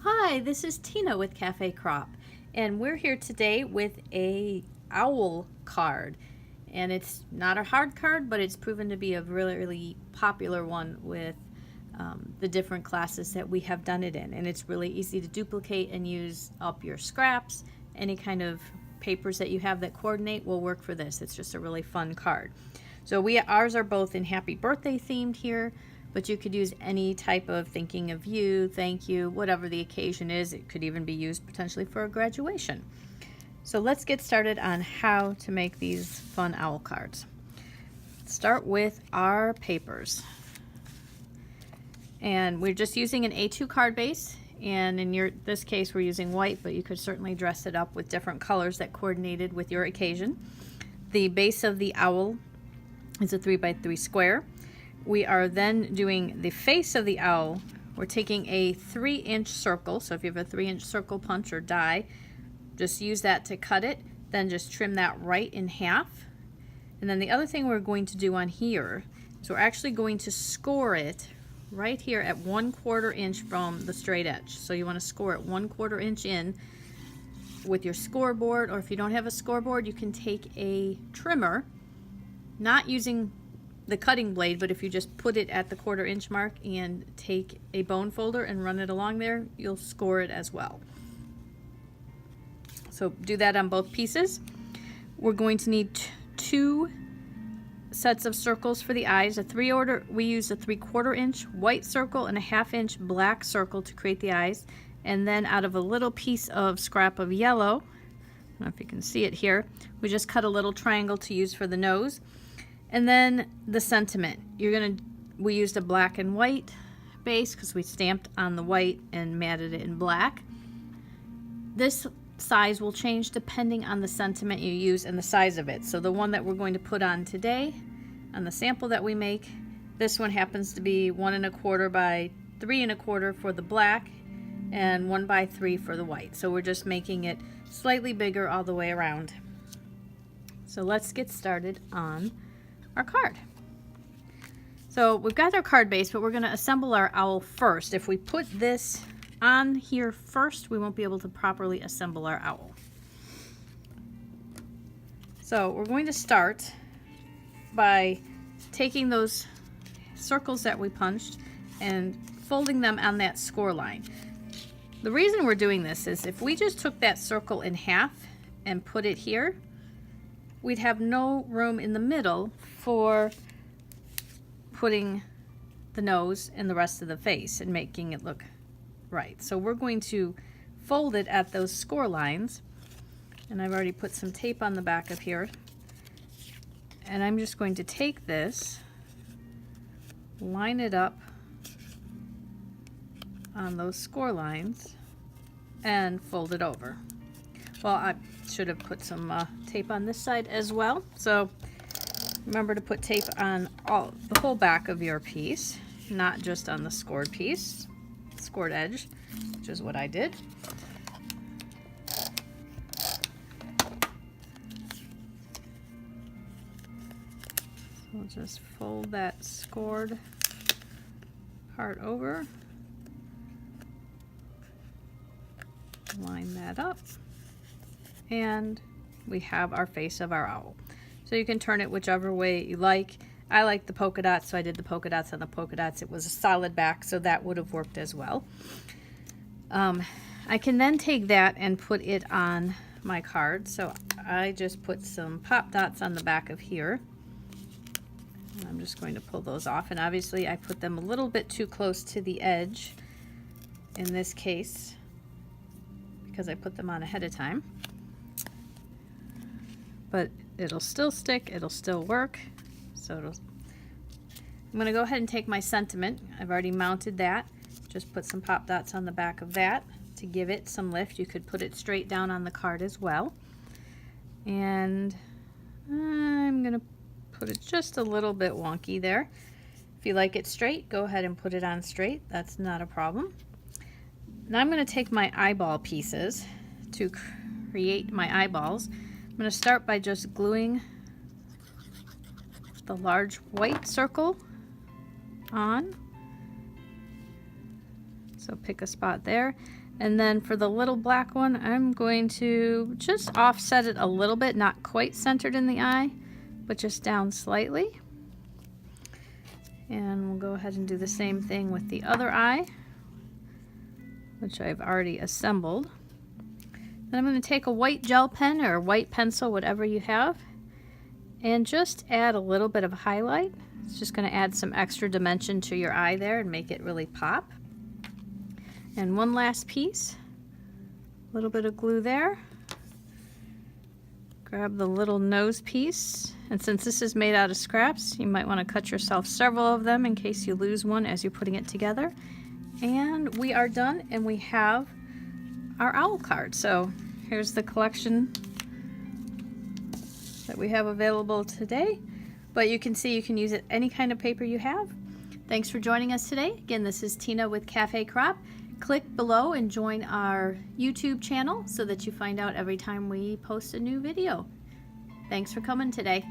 Hi, this is Tina with Cafe Crop, and we're here today with a owl card. And it's not a hard card, but it's proven to be a really popular one with the different classes that we have done it in. And it's really easy to duplicate and use up your scraps. Any kind of papers that you have that coordinate will work for this. It's just a really fun card. So ours are both in happy birthday themed here, but you could use any type of thinking of you, thank you, whatever the occasion is. It could even be used potentially for a graduation. So let's get started on how to make these fun owl cards. Start with our papers. And we're just using an A2 card base, and in this case we're using white, but you could certainly dress it up with different colors that coordinated with your occasion. The base of the owl is a 3x3 square. We are then doing the face of the owl. We're taking a 3-inch circle, so if you have a 3-inch circle punch or die, just use that to cut it, then just trim that right in half. And then the other thing we're going to do on here is we're actually going to score it right here at 1/4 inch from the straight edge. So you want to score it 1/4 inch in with your scoreboard, or if you don't have a scoreboard, you can take a trimmer, not using the cutting blade, but if you just put it at the 1/4 inch mark and take a bone folder and run it along there, you'll score it as well. So do that on both pieces. We're going to need 2 sets of circles for the eyes. We use a 3/4 inch white circle and a 1/2 inch black circle to create the eyes. And then out of a little piece of scrap of yellow, I don't know if you can see it here, we just cut a little triangle to use for the nose. And then the sentiment. We used a black and white base because we stamped on the white and matted it in black. This size will change depending on the sentiment you use and the size of it. So the one that we're going to put on today, on the sample that we make, this one happens to be 1 1/4 by 3 1/4 for the black and 1 by 3 for the white. So we're just making it slightly bigger all the way around. So let's get started on our card. So we've got our card base, but we're going to assemble our owl first. If we put this on here first, we won't be able to properly assemble our owl. So we're going to start by taking those circles that we punched and folding them on that score line. The reason we're doing this is if we just took that circle in half and put it here, we'd have no room in the middle for putting the nose and the rest of the face and making it look right. So we're going to fold it at those score lines, and I've already put some tape on the back of here, and I'm just going to take this, line it up on those score lines, and fold it over. Well, I should have put some tape on this side as well, so remember to put tape on the whole back of your piece, not just on the scored piece, scored edge, which is what I did. So we'll just fold that scored part over, line that up, and we have our face of our owl. So you can turn it whichever way you like. I like the polka dots, so I did the polka dots on the polka dots. It was a solid back, so that would have worked as well. I can then take that and put it on my card. So I just put some pop dots on the back of here. And I'm just going to pull those off, and obviously I put them a little bit too close to the edge in this case because I put them on ahead of time. But it'll still stick, it'll still work. So I'm going to go ahead and take my sentiment. I've already mounted that. Just put some pop dots on the back of that to give it some lift. You could put it straight down on the card as well. And I'm going to put it just a little bit wonky there. If you like it straight, go ahead and put it on straight. That's not a problem. Now I'm going to take my eyeball pieces to create my eyeballs. I'm going to start by just gluing the large white circle on. So pick a spot there. And then for the little black one, I'm going to just offset it a little bit, not quite centered in the eye, but just down slightly. And we'll go ahead and do the same thing with the other eye, which I've already assembled. Then I'm going to take a white gel pen or a white pencil, whatever you have, and just add a little bit of highlight. It's just going to add some extra dimension to your eye there and make it really pop. And one last piece, a little bit of glue there. Grab the little nose piece, and since this is made out of scraps, you might want to cut yourself several of them in case you lose one as you're putting it together. And we are done, and we have our owl card. So here's the collection that we have available today, but you can see you can use it any kind of paper you have. Thanks for joining us today. Again, this is Tina with Cafe Crop. Click below and join our YouTube channel so that you find out every time we post a new video. Thanks for coming today.